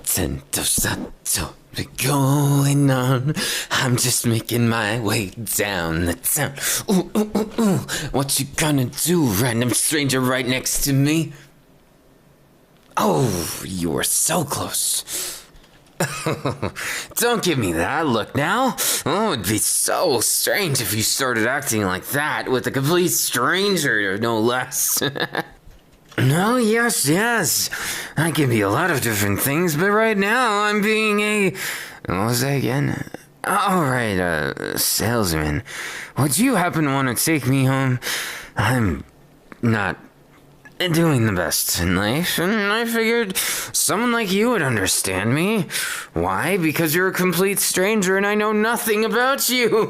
Tendо Satори going on. I'm just making my way down the town. Ooh, ooh, ooh, ooh. What you gonna do, random stranger right next to me? Oh, you were so close. Don't give me that look now. Oh, it'd be so strange if you started acting like that with a complete stranger, no less. No, yes. I can be a lot of different things, but right now I'm being a... What was that again? Alright, salesman. Would you happen to want to take me home? I'm not doing the best in life, and I figured someone like you would understand me. Why? Because you're a complete stranger and I know nothing about you.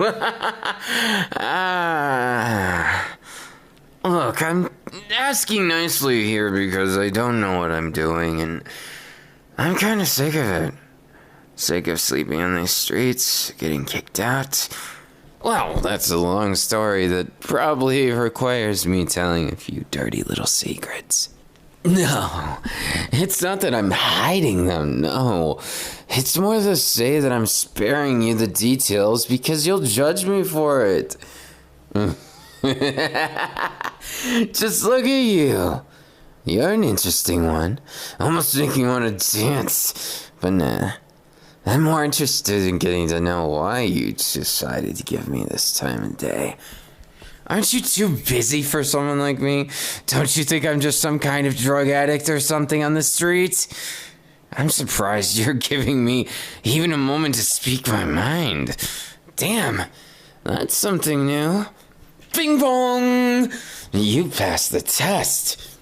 Look, I'm asking nicely here because I don't know what I'm doing, and I'm kind of sick of it. Sick of sleeping on these streets, getting kicked out. Well, that's a long story that probably requires me telling a few dirty little secrets. No, it's not that I'm hiding them, no. It's more to say that I'm sparing you the details because you'll judge me for it. Just look at you. You're an interesting one. Almost make me want to dance. But nah. I'm more interested in getting to know why you decided to give me this time of day. Aren't you too busy for someone like me? Don't you think I'm just some kind of drug addict or something on the street? I'm surprised you're giving me even a moment to speak my mind. Damn, that's something new. Bing bong! You passed the test.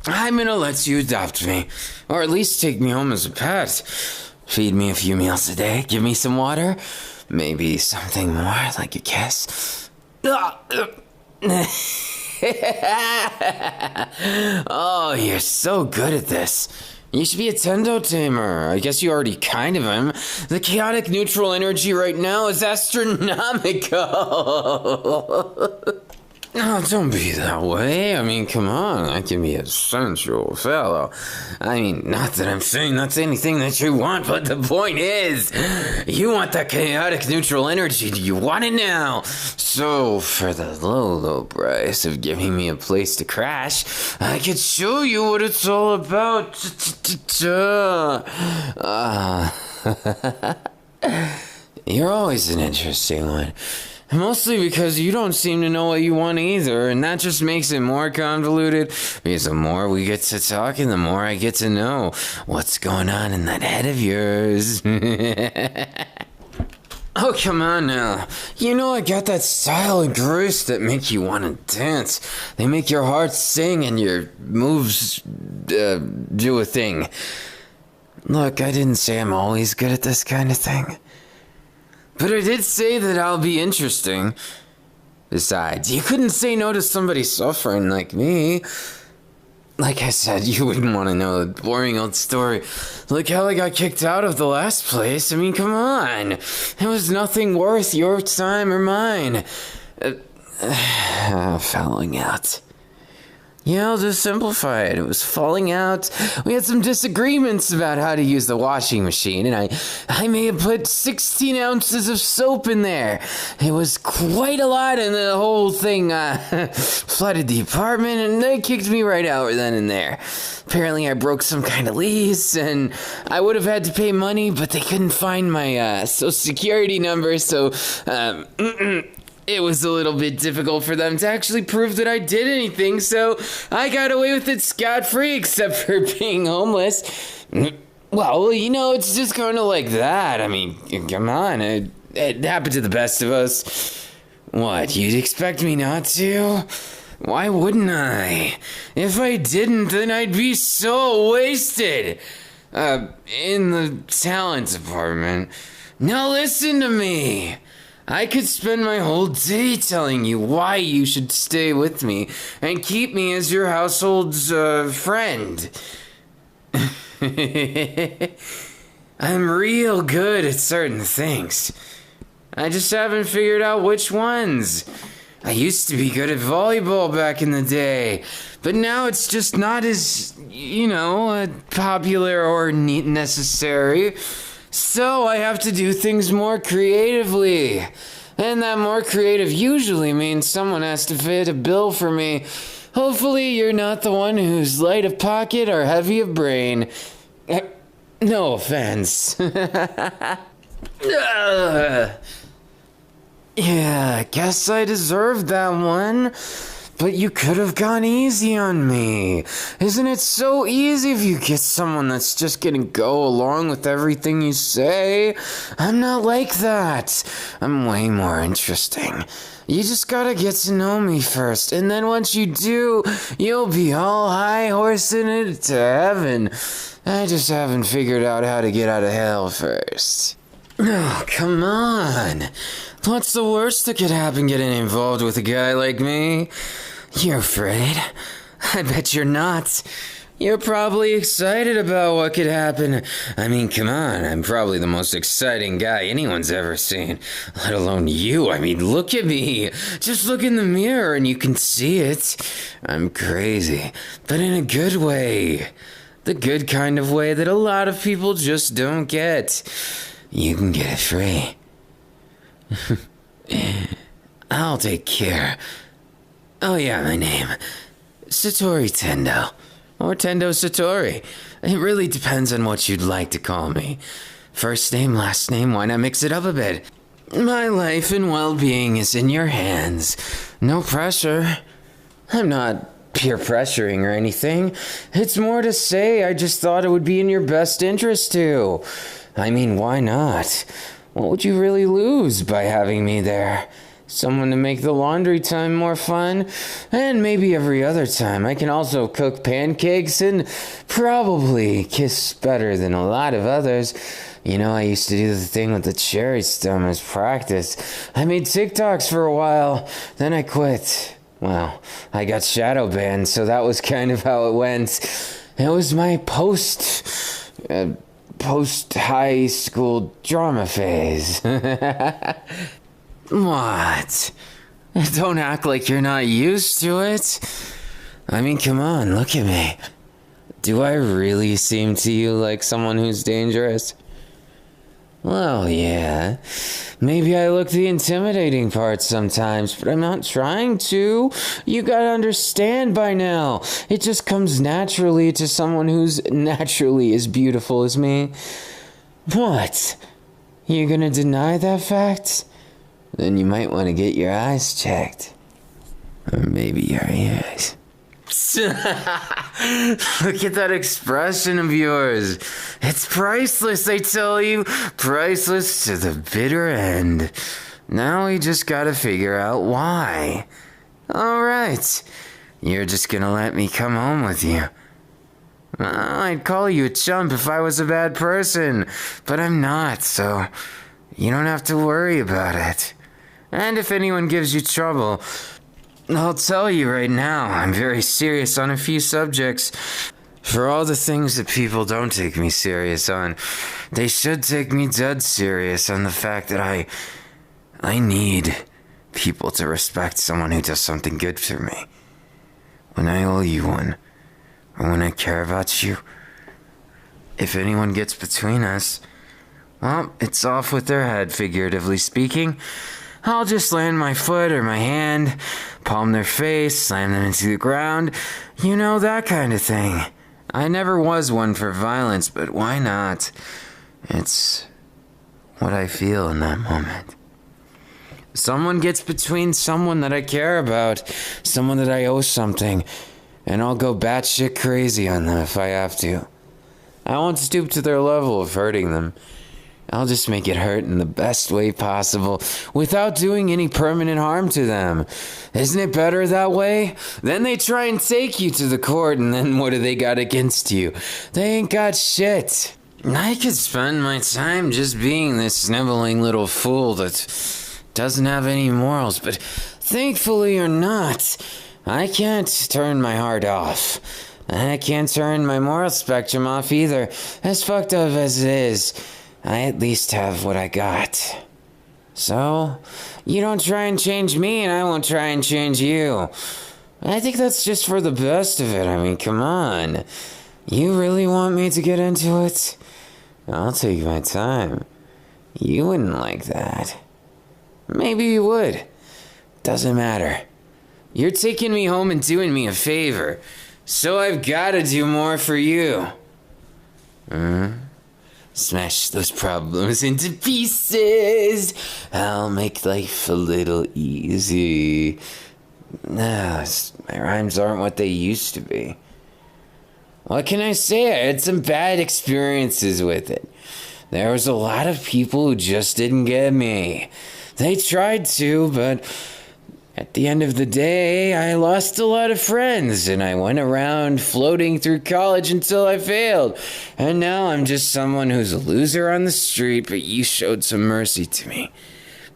I'm gonna let you adopt me, or at least take me home as a pet. Feed me a few meals a day, give me some water, maybe something more like a kiss. Oh, you're so good at this. You should be a Tendo tamer. I guess you already kind of am. The chaotic neutral energy right now is astronomical. Oh, don't be that way. I mean, come on. I can be a sensual fellow. I mean, not that I'm saying that's anything that you want, but the point is, you want that chaotic neutral energy. Do you want it now? So, for the low price of giving me a place to crash, I could show you what it's all about. You're always an interesting one. Mostly because you don't seem to know what you want either, and that just makes it more convoluted, because the more we get to talking, the more I get to know what's going on in that head of yours. Oh, come on now. You know I got that style and grace that make you want to dance. They make your heart sing and your moves do a thing. Look, I didn't say I'm always good at this kind of thing. But I did say that I'll be interesting. Besides, you couldn't say no to somebody suffering like me. Like I said, you wouldn't want to know the boring old story. Like how I got kicked out of the last place. I mean, come on. It was nothing worth your time or mine. Falling out. Yeah, I'll just simplify it. It was falling out. We had some disagreements about how to use the washing machine, and I may have put 16 ounces of soap in there. It was quite a lot, and the whole thing flooded the apartment, and they kicked me right out then and there. Apparently, I broke some kind of lease, and I would have had to pay money, but they couldn't find my social security number, so it was a little bit difficult for them to actually prove that I did anything, so I got away with it scot-free, except for being homeless. Well, you know, it's just kind of like that. I mean, come on, it happened to the best of us. What, you'd expect me not to? Why wouldn't I? If I didn't, then I'd be so wasted. In the talent department. Now listen to me. I could spend my whole day telling you why you should stay with me and keep me as your household's friend. I'm real good at certain things. I just haven't figured out which ones. I used to be good at volleyball back in the day, but now it's just not as, popular or necessary. So I have to do things more creatively. And that more creative usually means someone has to fit a bill for me. Hopefully you're not the one who's light of pocket or heavy of brain. No offense. Yeah, I guess I deserved that one. But you could have gone easy on me. Isn't it so easy if you get someone that's just gonna go along with everything you say? I'm not like that. I'm way more interesting. You just gotta get to know me first, and then once you do, you'll be all high horsing it to heaven. I just haven't figured out how to get out of hell first. Oh, come on. What's the worst that could happen getting involved with a guy like me? You're afraid? I bet you're not. You're probably excited about what could happen. I mean, come on, I'm probably the most exciting guy anyone's ever seen. Let alone you. I mean, look at me. Just look in the mirror and you can see it. I'm crazy, but in a good way. The good kind of way that a lot of people just don't get. You can get it free. I'll take care. Oh yeah, my name. Satori Tendo. Or Tendo Satori. It really depends on what you'd like to call me. First name, last name, why not mix it up a bit? My life and well-being is in your hands. No pressure. I'm not peer pressuring or anything. It's more to say I just thought it would be in your best interest to. I mean, why not? What would you really lose by having me there? Someone to make the laundry time more fun, and maybe every other time I can also cook pancakes and probably kiss better than a lot of others. I used to do the thing with the cherry stem as practice. I made TikToks for a while, then I quit. Well, I got shadow banned, so that was kind of how it went. It was my post-high school drama phase. What? Don't act like you're not used to it. I mean, come on, look at me. Do I really seem to you like someone who's dangerous? Well, yeah. Maybe I look the intimidating part sometimes, but I'm not trying to. You gotta understand by now. It just comes naturally to someone who's naturally as beautiful as me. What? You gonna deny that fact? Then you might want to get your eyes checked. Or maybe your ears. Look at that expression of yours. It's priceless, I tell you. Priceless to the bitter end. Now we just gotta figure out why. Alright. You're just gonna let me come home with you. I'd call you a chump if I was a bad person. But I'm not, so you don't have to worry about it. And if anyone gives you trouble, I'll tell you right now, I'm very serious on a few subjects. For all the things that people don't take me serious on, they should take me dead serious on the fact that I need people to respect someone who does something good for me. When I owe you one, or when I care about you, if anyone gets between us, well, it's off with their head, figuratively speaking. I'll just land my foot or my hand, palm their face, slam them into the ground, that kind of thing. I never was one for violence, but why not? It's what I feel in that moment. Someone gets between someone that I care about, someone that I owe something, and I'll go batshit crazy on them if I have to. I won't stoop to their level of hurting them. I'll just make it hurt in the best way possible without doing any permanent harm to them. Isn't it better that way? Then they try and take you to the court, and then what do they got against you? They ain't got shit. I could spend my time just being this sniveling little fool that doesn't have any morals, but thankfully or not, I can't turn my heart off. I can't turn my moral spectrum off either, as fucked up as it is. I at least have what I got. So, You don't try and change me, and I won't try and change you. I think that's just for the best of it. I mean, come on. You really want me to get into it? I'll take my time. You wouldn't like that. Maybe you would. Doesn't matter. You're taking me home and doing me a favor, so I've got to do more for you. Smash those problems into pieces. I'll make life a little easy. No, my rhymes aren't what they used to be. What can I say? I had some bad experiences with it. There was a lot of people who just didn't get me. They tried to, but at the end of the day, I lost a lot of friends, and I went around floating through college until I failed. And now I'm just someone who's a loser on the street, but you showed some mercy to me.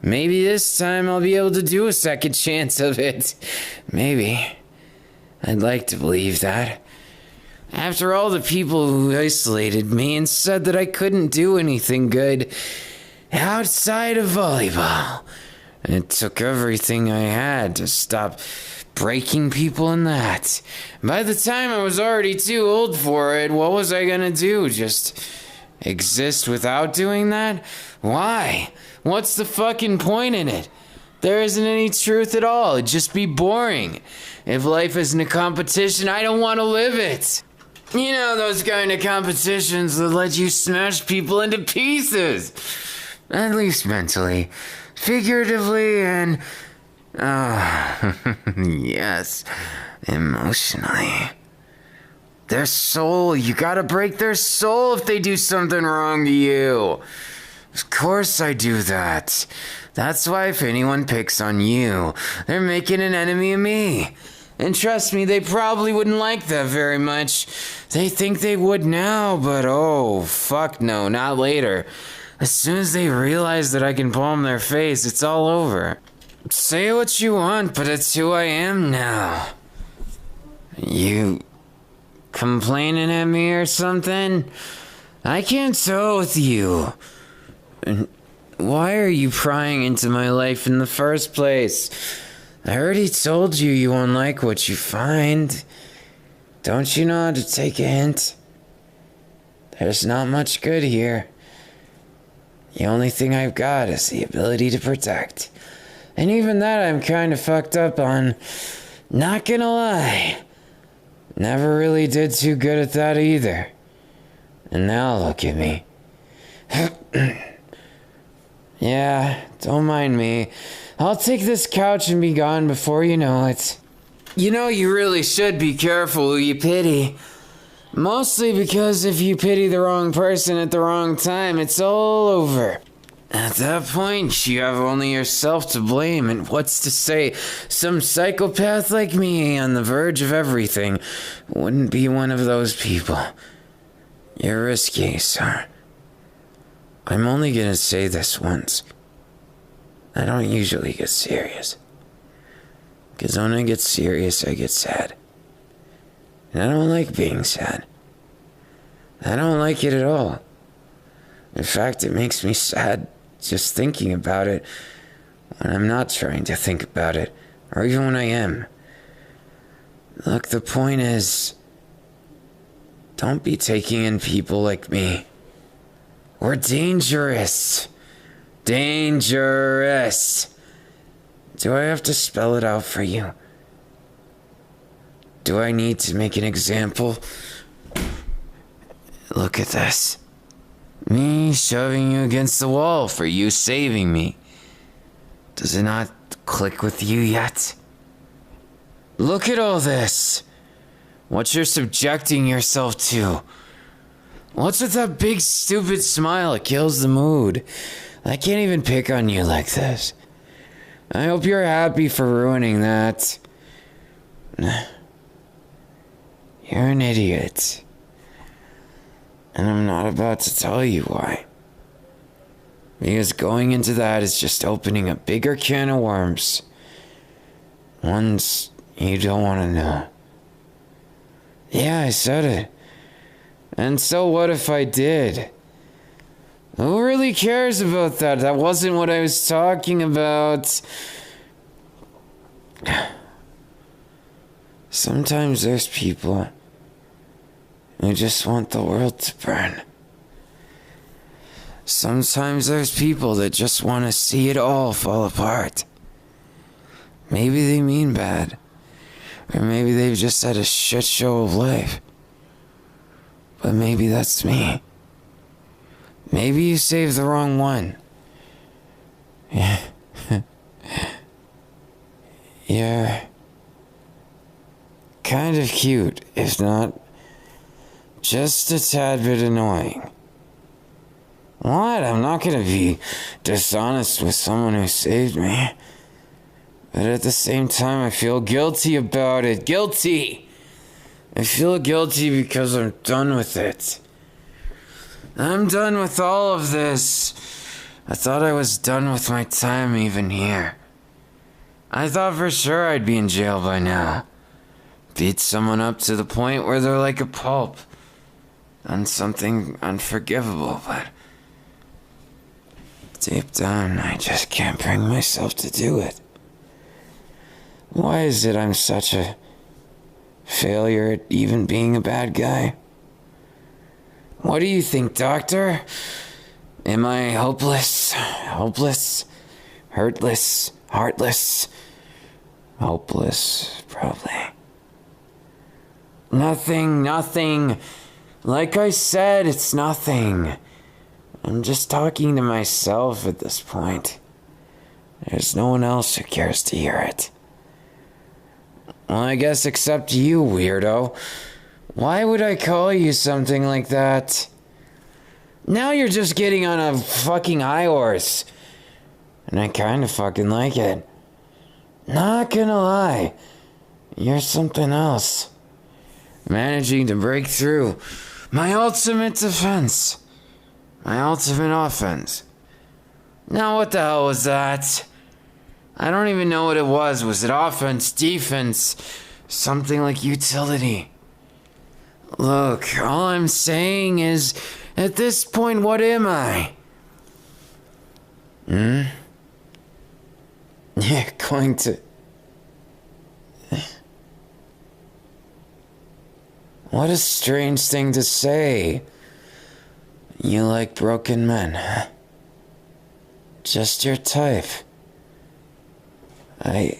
Maybe this time I'll be able to do a second chance of it. Maybe. I'd like to believe that. After all the people who isolated me and said that I couldn't do anything good outside of volleyball, it took everything I had to stop breaking people in that. By the time I was already too old for it, what was I gonna do? Just exist without doing that? Why? What's the fucking point in it? There isn't any truth at all. It'd just be boring. If life isn't a competition, I don't want to live it. You know, those kind of competitions that let you smash people into pieces. At least mentally. Figuratively and... yes, emotionally. Their soul, you gotta break their soul if they do something wrong to you. Of course I do that. That's why if anyone picks on you, they're making an enemy of me. And trust me, they probably wouldn't like that very much. They think they would now, but oh, fuck no, not later. As soon as they realize that I can palm their face, it's all over. Say what you want, but it's who I am now. You complaining at me or something? I can't tell with you. And why are you prying into my life in the first place? I already told you you won't like what you find. Don't you know how to take a hint? There's not much good here. The only thing I've got is the ability to protect. And even that I'm kind of fucked up on. Not gonna lie. Never really did too good at that either. And now look at me. Yeah, don't mind me. I'll take this couch and be gone before you know it. You know, you really should be careful who you pity. Mostly because if you pity the wrong person at the wrong time, it's all over. At that point, you have only yourself to blame, and what's to say some psychopath like me on the verge of everything wouldn't be one of those people. You're risky, sir. I'm only gonna say this once. I don't usually get serious. Because when I get serious, I get sad. And I don't like being sad. I don't like it at all. In fact, it makes me sad just thinking about it when I'm not trying to think about it, or even when I am. Look, the point is, don't be taking in people like me. We're dangerous. Dangerous. Do I have to spell it out for you? Do I need to make an example? Look at this. Me shoving you against the wall for you saving me. Does it not click with you yet? Look at all this. What you're subjecting yourself to. What's with that big stupid smile? It kills the mood. I can't even pick on you like this. I hope you're happy for ruining that. You're an idiot. And I'm not about to tell you why. Because going into that is just opening a bigger can of worms. Ones you don't want to know. Yeah, I said it. And so what if I did? Who really cares about that? That wasn't what I was talking about. Sometimes there's people who just want the world to burn. Sometimes there's people that just want to see it all fall apart. Maybe they mean bad. Or maybe they've just had a shit show of life. But maybe that's me. Maybe you saved the wrong one. Yeah. You're kind of cute, if not just a tad bit annoying. What? I'm not gonna be dishonest with someone who saved me. But at the same time, I feel guilty about it. Guilty! I feel guilty because I'm done with it. I'm done with all of this. I thought I was done with my time even here. I thought for sure I'd be in jail by now. Beat someone up to the point where they're like a pulp. Done something unforgivable, but deep down, I just can't bring myself to do it. Why is it I'm such a failure at even being a bad guy? What do you think, Doctor? Am I hopeless? Hopeless? Hurtless? Heartless? Hopeless, probably. Nothing. Like I said, it's nothing. I'm just talking to myself at this point. There's no one else who cares to hear it. Well, I guess except you, weirdo. Why would I call you something like that? Now you're just getting on a fucking high horse. And I kinda fucking like it. Not gonna lie. You're something else. Managing to break through. My ultimate defense. My ultimate offense. Now what the hell was that? I don't even know what it was. Was it offense, defense, something like utility? Look, all I'm saying is, at this point, what am I? Yeah, going to... What a strange thing to say. You like broken men, huh? Just your type. I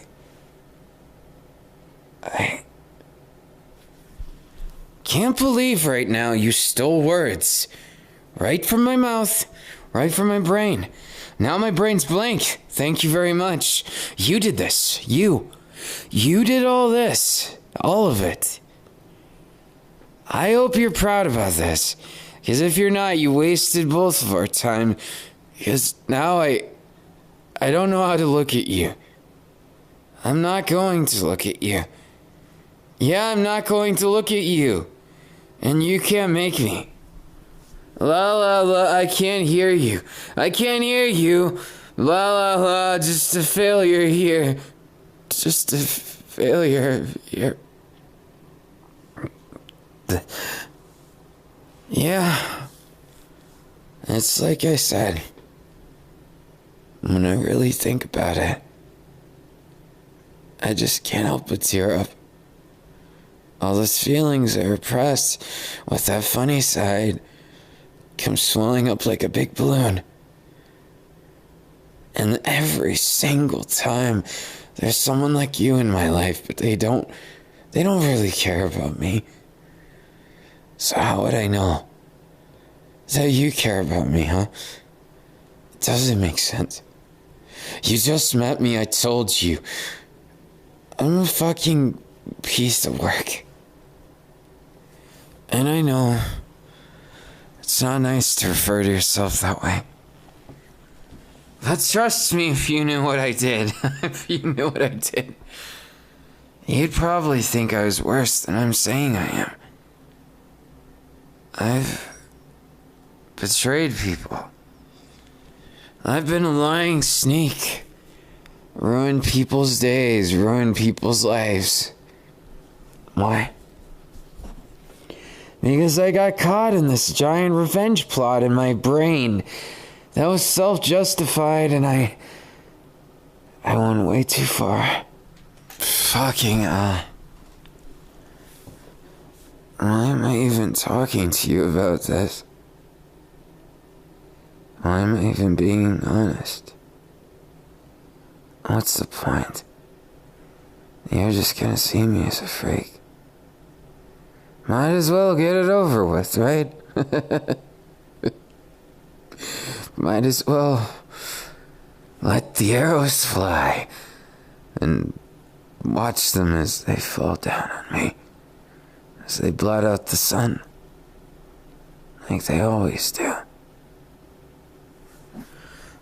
can't believe right now you stole words. Right from my mouth, right from my brain. Now my brain's blank. Thank you very much. You did this. You did all this. All of it. I hope you're proud about this. Because if you're not, you wasted both of our time. Because now I don't know how to look at you. I'm not going to look at you. Yeah, I'm not going to look at you. And you can't make me. La la la, I can't hear you. I can't hear you. La la la, just a failure here. Just a failure here. Yeah. It's like I said. When I really think about it, I just can't help but tear up. All those feelings are repressed with that funny side come swelling up like a big balloon. And every single time there's someone like you in my life, but they don't really care about me. So how would I know that you care about me, huh? It doesn't make sense. You just met me, I told you. I'm a fucking piece of work. And I know it's not nice to refer to yourself that way. But trust me, if you knew what I did, you'd probably think I was worse than I'm saying I am. I've betrayed people. I've been a lying sneak. Ruined people's days, ruined people's lives. Why? Because I got caught in this giant revenge plot in my brain that was self-justified, and I went way too far. Fucking, why am I even talking to you about this? Why am I even being honest? What's the point? You're just gonna see me as a freak. Might as well get it over with, right? Might as well let the arrows fly and watch them as they fall down on me, as they blot out the sun, like they always do.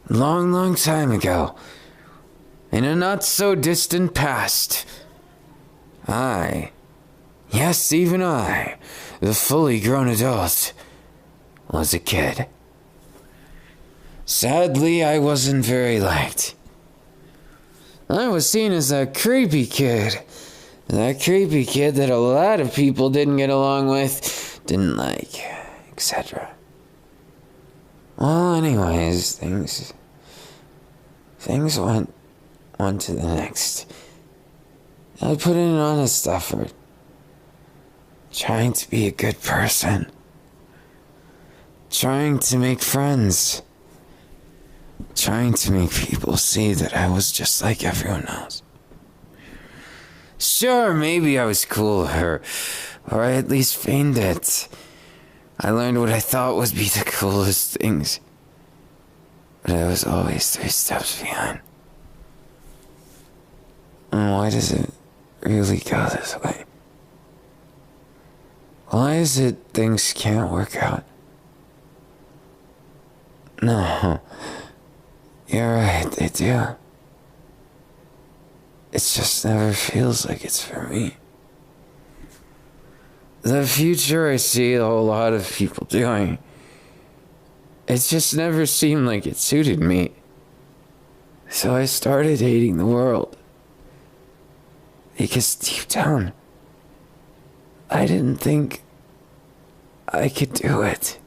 Long, long time ago, in a not-so-distant past, yes, even I, the fully grown adult, was a kid. Sadly, I wasn't very liked. I was seen as a creepy kid. That creepy kid that a lot of people didn't get along with, didn't like, etc. Well, anyways, things went one to the next. I put in an honest effort, trying to be a good person, trying to make friends, trying to make people see that I was just like everyone else. Sure, maybe I was cool, or I at least feigned it. I learned what I thought would be the coolest things, but I was always 3 steps behind. And why does it really go this way? Why is it things can't work out? No, you're right, they do. It just never feels like it's for me. The future I see a whole lot of people doing, it just never seemed like it suited me. So I started hating the world. Because deep down, I didn't think I could do it.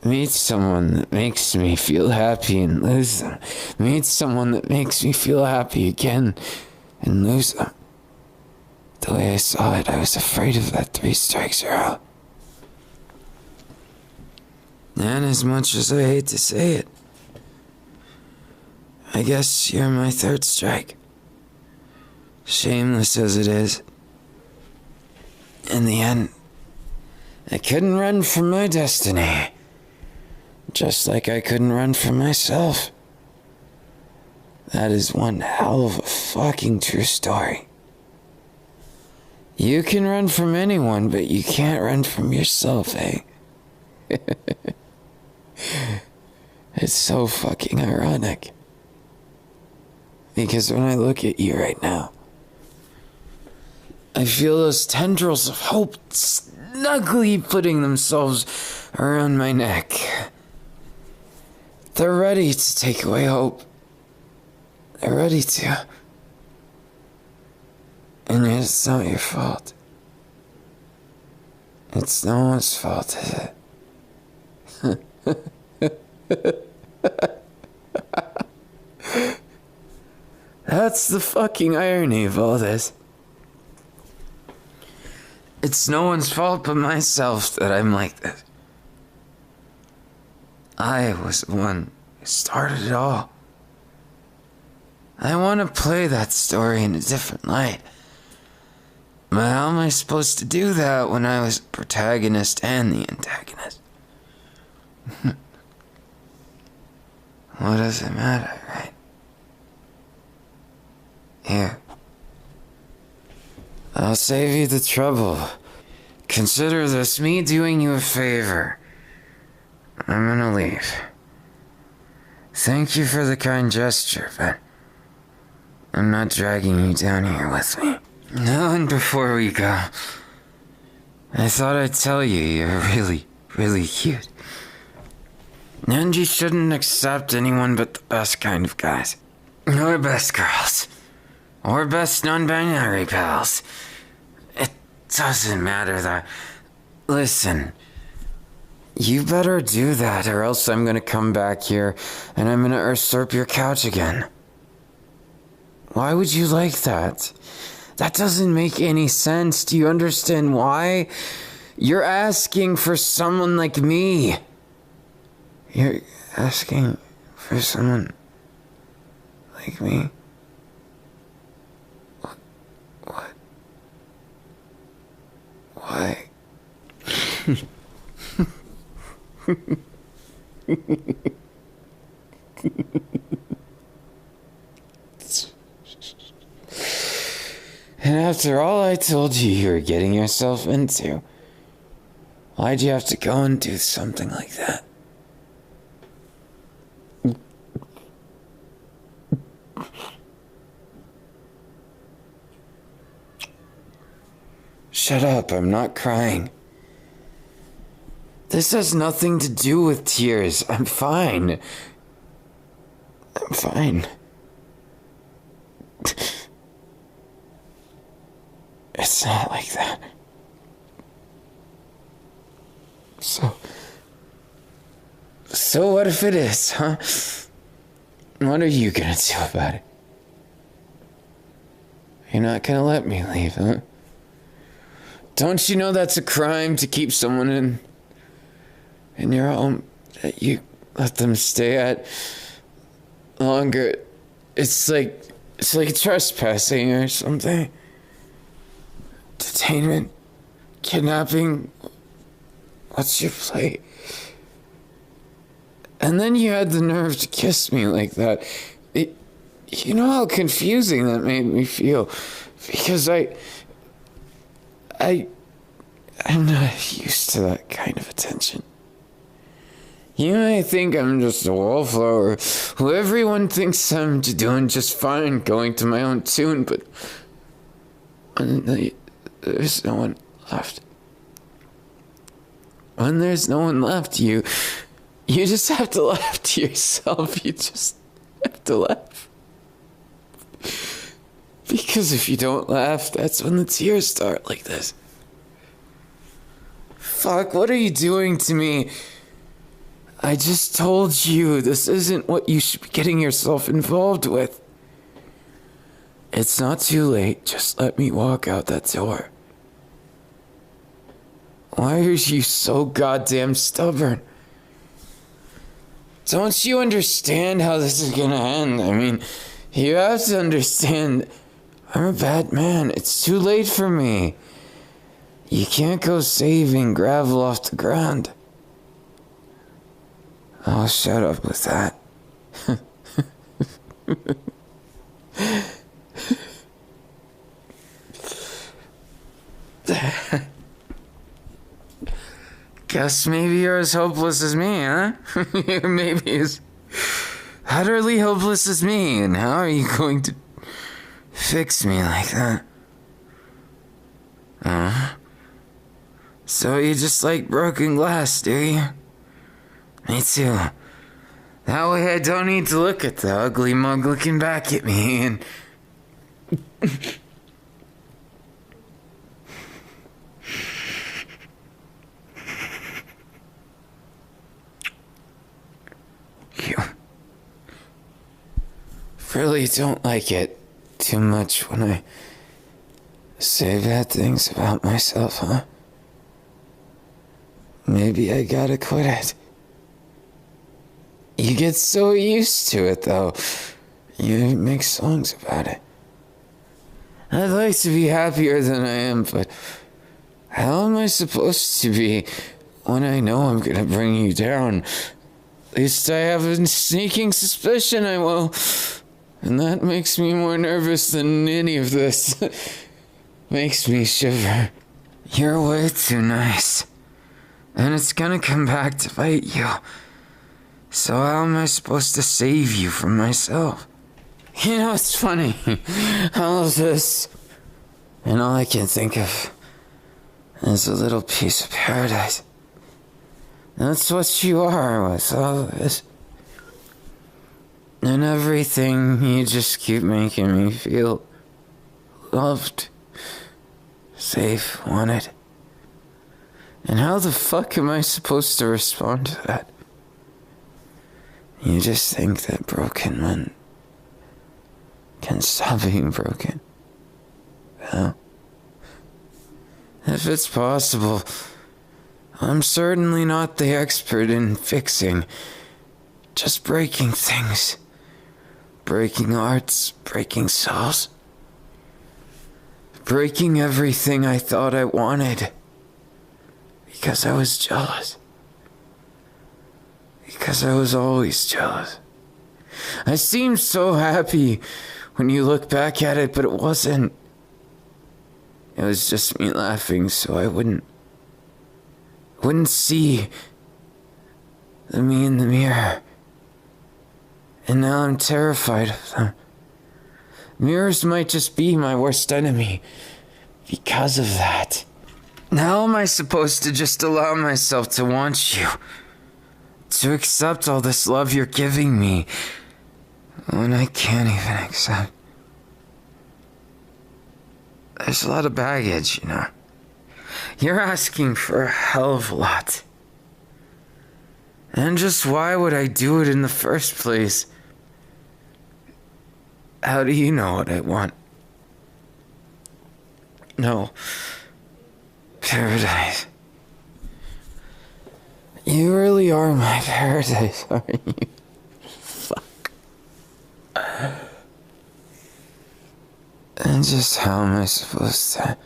Meet someone that makes me feel happy and lose them. Meet someone that makes me feel happy again and lose them. The way I saw it, I was afraid of that 3 strikes are out. And as much as I hate to say it, I guess you're my 3rd strike. Shameless as it is. In the end, I couldn't run from my destiny. Just like I couldn't run from myself. That is one hell of a fucking true story. You can run from anyone, but you can't run from yourself, eh? It's so fucking ironic. Because when I look at you right now, I feel those tendrils of hope snugly putting themselves around my neck. They're ready to take away hope. They're ready to. And yet it's not your fault. It's no one's fault, is it? That's the fucking irony of all this. It's no one's fault but myself that I'm like this. I was the one who started it all. I want to play that story in a different light. But how am I supposed to do that when I was the protagonist and the antagonist? What does it matter, right? Here. I'll save you the trouble. Consider this me doing you a favor. I'm gonna leave. Thank you for the kind gesture, but I'm not dragging you down here with me. No, and before we go, I thought I'd tell you you're really, really cute. And you shouldn't accept anyone but the best kind of guys. Or best girls. Or best non-binary pals. It doesn't matter, Listen, you better do that or else I'm gonna come back here and I'm gonna usurp your couch again. Why would you like that? That doesn't make any sense. Do you understand why? You're asking for someone like me. You're asking for someone like me? What? Why? And after all I told you you were getting yourself into, why'd you have to go and do something like that? Shut up, I'm not crying. This has nothing to do with tears. I'm fine. I'm fine. It's not like that. So what if it is, huh? What are you gonna do about it? You're not gonna let me leave, huh? Don't you know that's a crime to keep someone in your home that you let them stay at longer? It's like trespassing or something. Detainment, kidnapping. What's your play? And then you had the nerve to kiss me like that. You know how confusing that made me feel, because I'm not used to that kind of attention. You may think I'm just a wallflower who everyone thinks I'm doing just fine going to my own tune, but there's no one left. When there's no one left, you just have to laugh to yourself. You just have to laugh. Because if you don't laugh, that's when the tears start like this. Fuck, what are you doing to me? I just told you this isn't what you should be getting yourself involved with. It's not too late. Just let me walk out that door. Why are you so goddamn stubborn? Don't you understand how this is gonna end? I mean, you have to understand, I'm a bad man. It's too late for me. You can't go saving gravel off the ground. Oh, shut up with that. Guess maybe you're as hopeless as me, huh? You're maybe as utterly hopeless as me, and how are you going to fix me like that? So you just like broken glass, do you? Me too. That way I don't need to look at the ugly mug looking back at me and... You really don't like it too much when I say bad things about myself, huh? Maybe I gotta quit it. You get so used to it, though. You make songs about it. I'd like to be happier than I am, but how am I supposed to be when I know I'm gonna bring you down? At least I have a sneaking suspicion I will. And that makes me more nervous than any of this. Makes me shiver. You're way too nice. And it's gonna come back to bite you. So how am I supposed to save you from myself? You know, it's funny. All of this, and all I can think of is a little piece of paradise. That's what you are with all of this. And everything, you just keep making me feel loved, safe, wanted. And how the fuck am I supposed to respond to that? You just think that broken men can stop being broken. Well, if it's possible, I'm certainly not the expert in fixing, just breaking things. Breaking hearts, breaking souls. Breaking everything I thought I wanted. Because I was jealous. Because I was always jealous. I seemed so happy when you look back at it, but it wasn't. It was just me laughing so I wouldn't see the me in the mirror. And now I'm terrified of them. Mirrors might just be my worst enemy because of that. Now am I supposed to just allow myself to want you? To accept all this love you're giving me when I can't even accept? There's a lot of baggage, you know. You're asking for a hell of a lot. And just why would I do it in the first place? How do you know what I want? No. Paradise. You really are my paradise, aren't you? Fuck. And just how am I supposed to...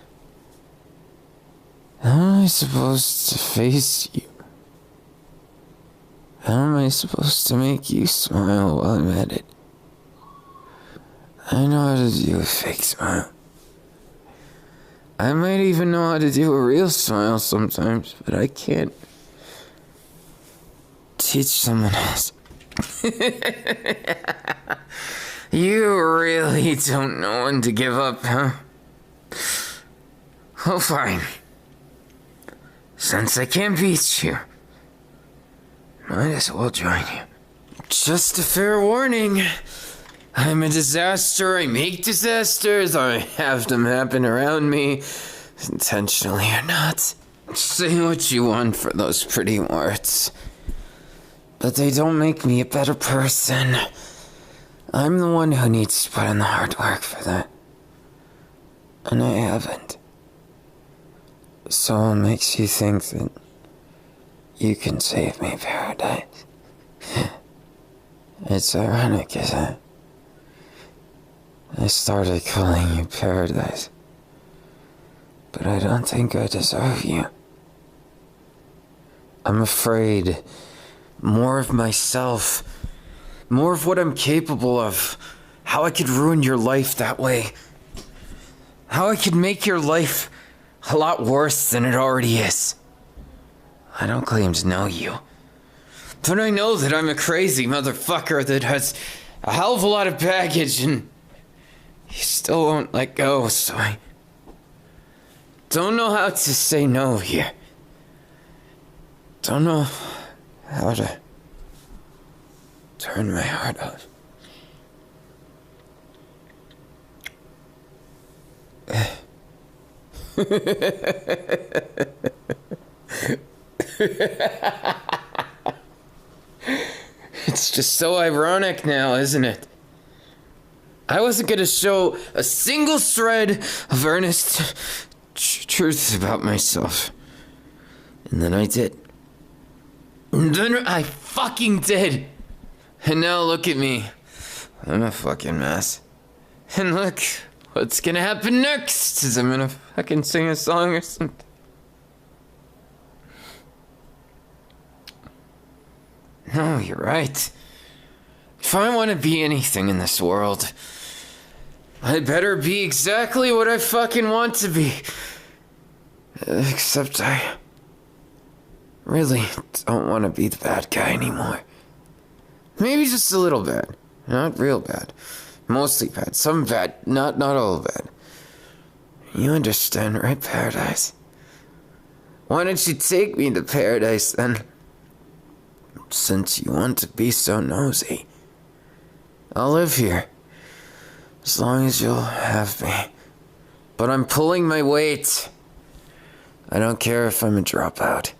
How am I supposed to face you? How am I supposed to make you smile while I'm at it? I know how to do a fake smile. I might even know how to do a real smile sometimes, but I can't teach someone else. You really don't know when to give up, huh? Oh, fine. Since I can't beat you, might as well join you. Just a fair warning. I'm a disaster. I make disasters. I have them happen around me, intentionally or not. Say what you want for those pretty words, but they don't make me a better person. I'm the one who needs to put in the hard work for that, and I haven't. So what makes you think that you can save me, Paradise? It's ironic, isn't it? I started calling you Paradise, but I don't think I deserve you. I'm afraid more of myself, more of what I'm capable of, how I could ruin your life that way, how I could make your life a lot worse than it already is. I don't claim to know you, but I know that I'm a crazy motherfucker that has a hell of a lot of baggage, and you still won't let go, so I don't know how to say no here. Don't know how to turn my heart off. It's just so ironic now, isn't it? I wasn't gonna show a single shred of earnest truth about myself. And then I did. And then I fucking did. And now look at me. I'm a fucking mess. And look, what's gonna happen next is I'm gonna fucking sing a song or something. No, you're right. If I want to be anything in this world, I better be exactly what I fucking want to be. Except I really don't want to be the bad guy anymore. Maybe just a little bad. Not real bad. Mostly bad. Some bad. Not all bad. You understand, right, Paradise? Why don't you take me to Paradise then? Since you want to be so nosy. I'll live here. As long as you'll have me. But I'm pulling my weight. I don't care if I'm a dropout.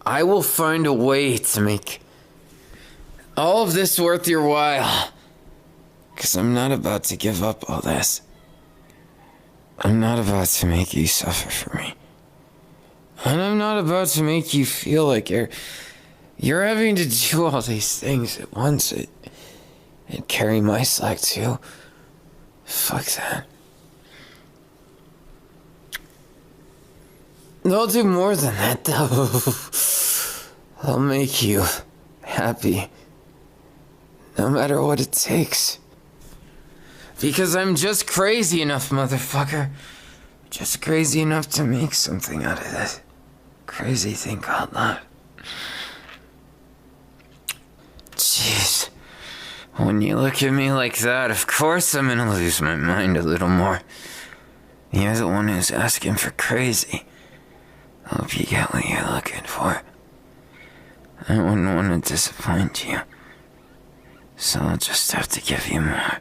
I will find a way to make all of this worth your while. Because I'm not about to give up all this. I'm not about to make you suffer for me. And I'm not about to make you feel like you're having to do all these things at once and carry my slack too. Fuck that. I'll do more than that though. I'll make you happy. No matter what it takes. Because I'm just crazy enough, motherfucker. Just crazy enough to make something out of this crazy thing called love. Jeez. When you look at me like that, of course I'm gonna lose my mind a little more. You're the one who's asking for crazy. I hope you get what you're looking for. I wouldn't want to disappoint you. So I'll just have to give you more.